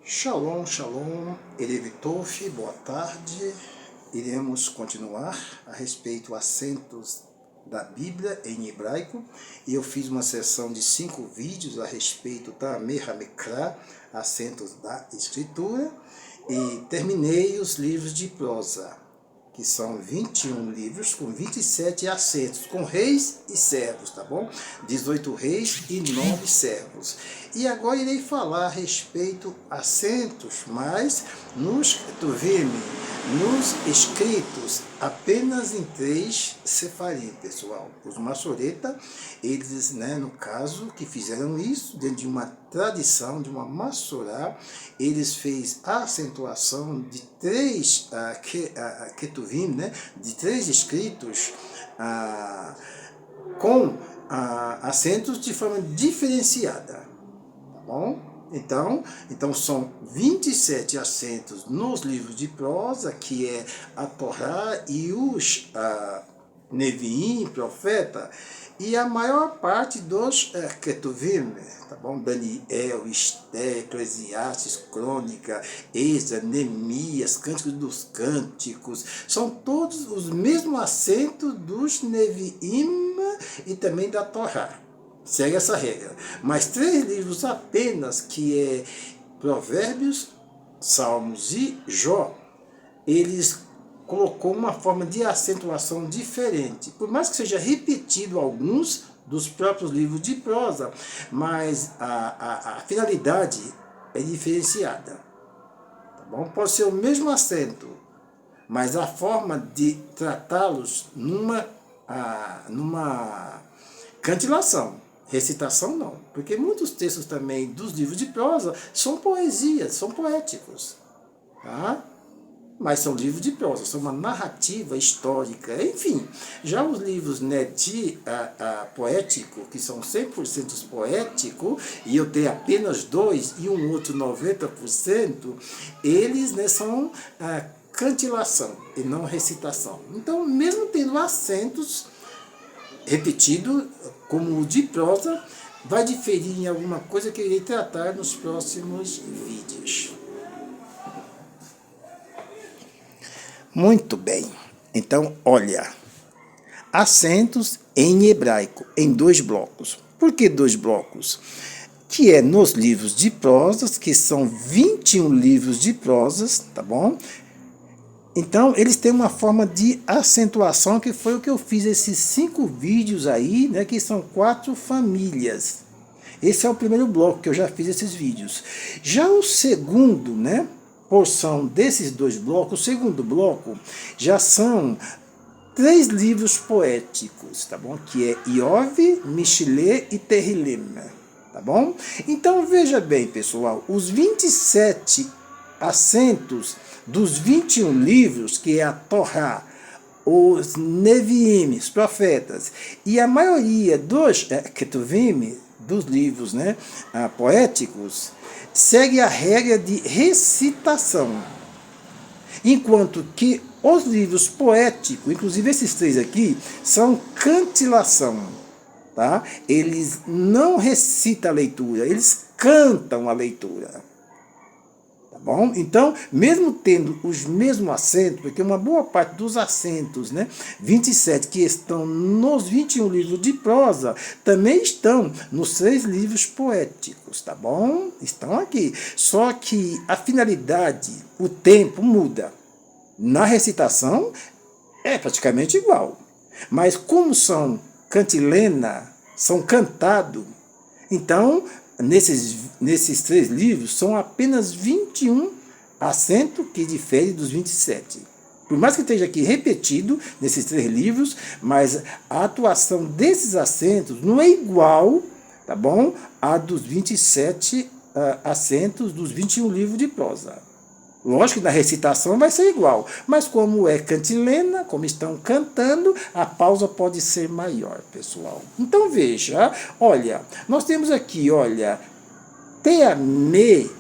Shalom, shalom, Erev Tov, boa tarde. Iremos continuar a respeito acentos da Bíblia em hebraico. E eu fiz uma sessão de 5 vídeos a respeito da Mehamekra, acentos da Escritura, e terminei os livros de prosa, que são 21 livros com 27 acentos, com reis e servos, tá bom? 18 reis e 9 servos. E agora irei falar a respeito acentos, mas nos Ketuvim, nos escritos, apenas em 3 sefarim, pessoal. Os Massoreta, eles, no caso, que fizeram isso, dentro de uma tradição, de uma Massorá, eles fez a acentuação de 3 Ketuvim, de 3 escritos com acentos de forma diferenciada, tá bom? Então são 27 acentos nos livros de prosa, que é a Torá e os Neviim, profeta, e a maior parte dos Ketuvim, tá bom? Daniel, Esté, Eclesiastes, Crônica, Esdras, Neemias, Cânticos dos Cânticos, são todos os mesmos acentos dos Neviim e também da Torá. Segue essa regra. Mas 3 livros apenas, que é Provérbios, Salmos e Jó, eles colocou uma forma de acentuação diferente. Por mais que seja repetido alguns dos próprios livros de prosa, mas a finalidade é diferenciada. Tá bom? Pode ser o mesmo acento, mas a forma de tratá-los numa cantilação. Recitação não, porque muitos textos também dos livros de prosa são poesias, são poéticos, tá? Mas são livros de prosa, são uma narrativa histórica, enfim. Já os livros de poético, que são 100% poéticos, e eu tenho apenas 2 e um outro 90%, eles são cantilação e não recitação. Então, mesmo tendo acentos repetido, como o de prosa, vai diferir em alguma coisa que eu irei tratar nos próximos vídeos. Muito bem. Então, olha, acentos em hebraico, em 2 blocos. Por que 2 blocos? Que é nos livros de prosas, que são 21 livros de prosas, tá bom? Então, eles têm uma forma de acentuação, que foi o que eu fiz esses 5 vídeos aí, que são 4 famílias. Esse é o primeiro bloco que eu já fiz esses vídeos. Já o segundo, porção desses 2 blocos, o segundo bloco, já são 3 livros poéticos, tá bom? Que é Iov, Mishlê e Terrilim, tá bom? Então, veja bem, pessoal, os 27 acentos dos 21 livros, que é a Torá, os Neviim, os profetas, e a maioria dos Ketuvim, dos livros poéticos, segue a regra de recitação. Enquanto que os livros poéticos, inclusive esses 3 aqui, são cantilação. Tá? Eles não recitam a leitura, eles cantam a leitura. Bom, então, mesmo tendo os mesmos acentos, porque uma boa parte dos acentos, 27, que estão nos 21 livros de prosa, também estão nos 3 livros poéticos, tá bom? Estão aqui. Só que a finalidade, o tempo muda. Na recitação é praticamente igual. Mas como são cantilena, são cantados, então nesses 3 livros são apenas 21 acentos, que diferem dos 27. Por mais que esteja aqui repetido nesses 3 livros, mas a atuação desses acentos não é igual, tá bom, a dos 27 acentos dos 21 livros de prosa. Lógico que na recitação vai ser igual, mas como é cantilena, como estão cantando, a pausa pode ser maior, pessoal. Então veja, olha, nós temos aqui, olha, Teame,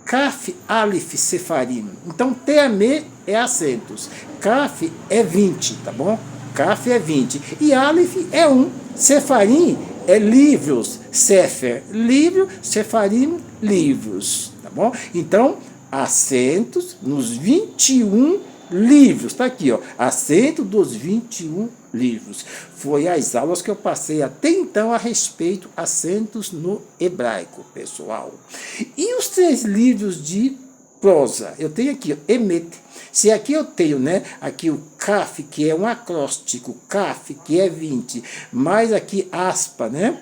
Kaf, Alif, Sefarim. Então Teame é acentos, Kaf é 20, tá bom? Kaf é 20 e Alif é 1, Sefarim é livros, Sefer, livro, Sefarim, livros, tá bom? bom? Então, acentos nos 21 livros, tá aqui, ó, acento dos 21 livros. Foi as aulas que eu passei até então a respeito acentos no hebraico, pessoal. E os 3 livros de prosa? Eu tenho aqui, ó, Emet. Se aqui eu tenho, né, aqui o Kaf, que é um acróstico, Kaf, que é 20, mais aqui aspa, né?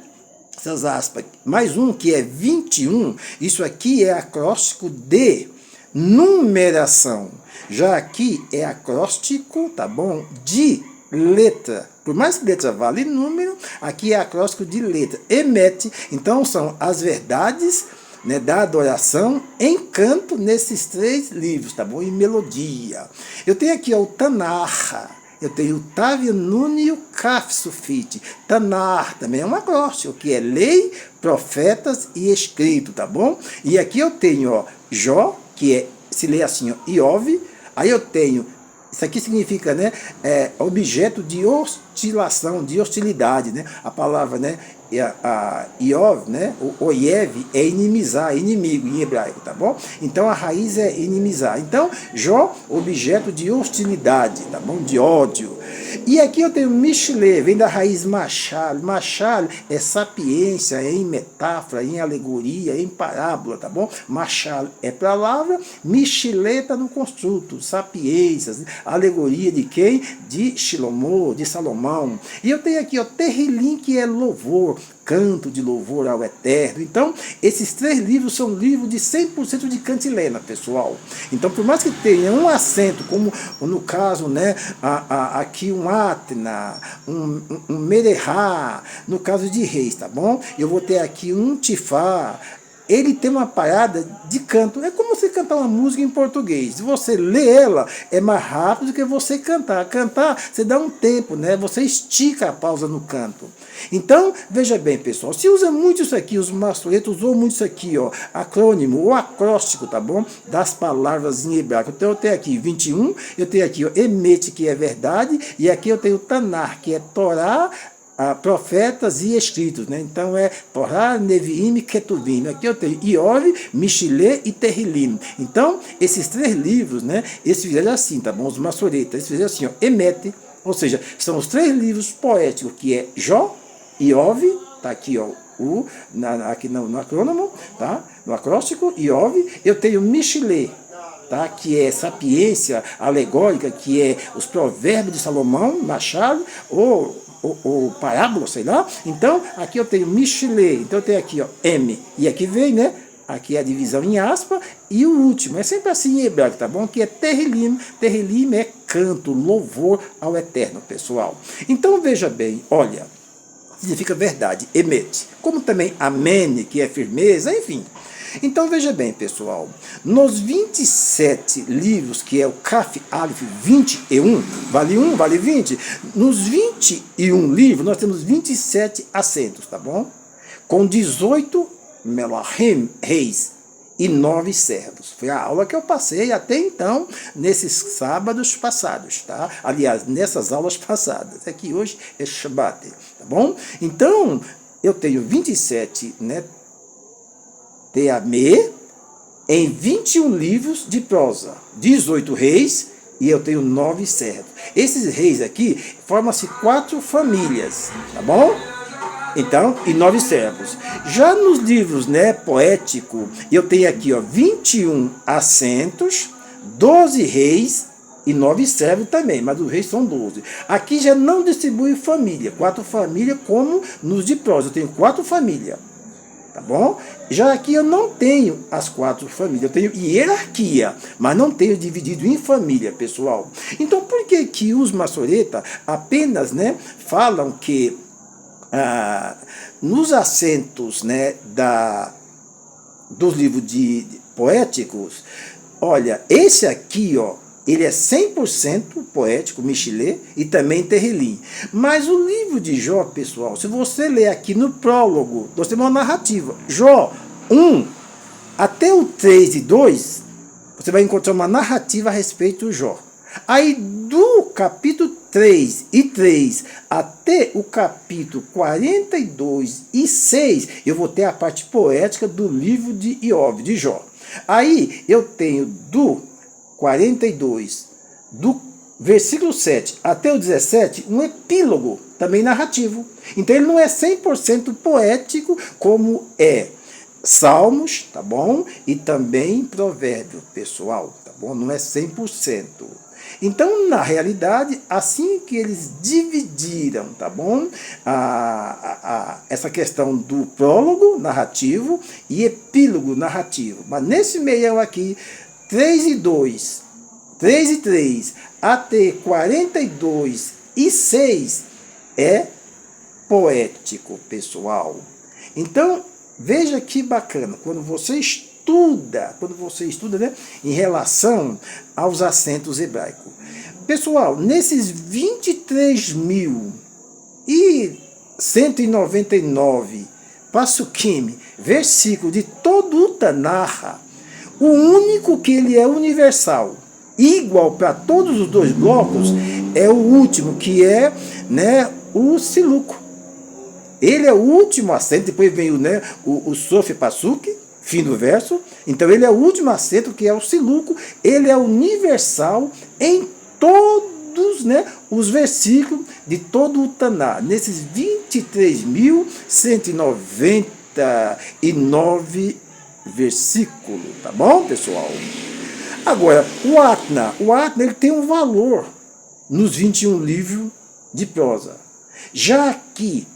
Essas aspas, mais um que é 21, isso aqui é acróstico de numeração. Já aqui é acróstico, tá bom? De letra. Por mais que letra vale número, aqui é acróstico de letra. Emet, então são as verdades, né, da adoração em canto nesses 3 livros, tá bom? Em melodia. Eu tenho aqui ó, o Tanarra. Eu tenho o Tav Nun e o Kaf Sufite. Tanar também é um acróstico, que é lei, profetas e escrito, tá bom? E aqui eu tenho ó, Jó, que é, se lê assim, ó, Iov. Aí eu tenho, isso aqui significa, né, objeto de oscilação, de hostilidade, né? A palavra, né, a Iov, né, o Oiev é inimizar, inimigo em hebraico, tá bom? Então a raiz é inimizar. Então, Jó, objeto de hostilidade, tá bom? De ódio. E aqui eu tenho Mishle, vem da raiz Machal. Machal é sapiência em metáfora, em alegoria, em parábola, tá bom? Machal é palavra, Mishle está no construto, sapiências, alegoria de quem? De Shlomo, de Salomão. E eu tenho aqui, ó, Terrilim, que é louvor, canto de louvor ao Eterno. Então, esses 3 livros são livros de 100% de cantilena, pessoal. Então, por mais que tenha um acento, como no caso, né, aqui um Atna, um Merehá, no caso de reis, tá bom? Eu vou ter aqui um Tifá. Ele tem uma parada de canto. É como você cantar uma música em português. Se você lê ela, é mais rápido do que você cantar. Cantar, você dá um tempo, né? Você estica a pausa no canto. Então, veja bem, pessoal, se usa muito isso aqui, os maçoretos usam muito isso aqui, ó, acrônimo ou acróstico, tá bom? Das palavras em hebraico. Então, eu tenho aqui 21, eu tenho aqui, ó, Emet, que é verdade, e aqui eu tenho Tanar, que é Torá, profetas e escritos, né? Então é Torá, Neviim e Ketuvim. Aqui eu tenho Iov, Mishilé e Terrilim. Então, esses 3 livros, né? Eles fizeram assim, tá bom? Os maçoretas, eles fizeram assim, ó, Emet, ou seja, são os 3 livros poéticos, que é Jó, Iov, tá aqui, ó, aqui no acrônimo, tá? No acróstico, Iov, eu tenho Mishilé, tá? Que é sapiência alegórica, que é os provérbios de Salomão, Machado, ou parábola, sei lá. Então, aqui eu tenho Mishilé, então eu tenho aqui, ó, M, e aqui vem, né, aqui é a divisão em aspa, e o último, é sempre assim em hebraico, tá bom? Que é Terrilim, Terrilim é canto, louvor ao Eterno, pessoal. Então, veja bem, olha, significa verdade, Emet, como também Amém, que é firmeza, enfim. Então, veja bem, pessoal, nos 27 livros, que é o Kaf Alif 21, vale 1, vale 20, nos 21 livros nós temos 27 acentos, tá bom? Com 18 Melahim, reis, e 9 servos. Foi a aula que eu passei até então, nesses sábados passados, tá? Aliás, nessas aulas passadas. Aqui hoje é Shabbat, tá bom? Então, eu tenho 27, né? Teamê, em 21 livros de prosa, 18 reis, e eu tenho 9 servos. Esses reis aqui formam-se 4 famílias, tá bom? Então, e 9 servos. Já nos livros, né, poético, eu tenho aqui, ó, 21 assentos, 12 reis e 9 servos também, mas os reis são 12. Aqui já não distribui família, 4 famílias como nos de prosa, eu tenho 4 famílias. Tá bom? Já aqui eu não tenho as 4 famílias, eu tenho hierarquia, mas não tenho dividido em família, pessoal. Então, por que que os maçoretas apenas, né, falam que nos assentos, né, dos livros poéticos, olha, esse aqui, ó, ele é 100% poético, Mishilé, e também Terrilim. Mas o livro de Jó, pessoal, se você ler aqui no prólogo, nós temos uma narrativa. Jó 1 até o 3 e 2, você vai encontrar uma narrativa a respeito do Jó. Aí do capítulo 3 e 3 até o capítulo 42 e 6, eu vou ter a parte poética do livro de Iov, de Jó. Aí eu tenho do 42, do versículo 7 até o 17, um epílogo, também narrativo. Então ele não é 100% poético, como é Salmos, tá bom? E também Provérbio, pessoal, tá bom? Não é 100%. Então, na realidade, assim que eles dividiram, tá bom? Essa questão do prólogo narrativo e epílogo narrativo. Mas nesse meio aqui, 3 e 2, 3 e 3, até 42 e 6 é poético, pessoal. Então, veja que bacana, quando você estuda, né, em relação aos acentos hebraicos. Pessoal, nesses 23.199 pasukim, versículo de todo o Tanakh, o único que ele é universal, igual para todos os dois blocos, é o último, que é, né, o siluco. Ele é o último acento, depois vem o Sof Pasuk, fim do verso. Então ele é o último acento, que é o siluco. Ele é universal em todos, né, os versículos de todo o Taná. Nesses 23.199 versículos, tá bom, pessoal? Agora, o Atna ele tem um valor nos 21 livros de prosa. Já que,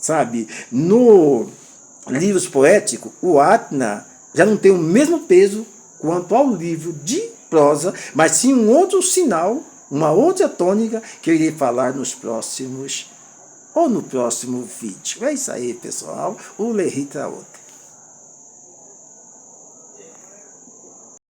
sabe, no livros poéticos, o Atna já não tem o mesmo peso quanto ao livro de prosa, mas sim um outro sinal, uma outra tônica que eu irei falar nos próximos, ou no próximo vídeo. É isso aí, pessoal. O Lerita outra.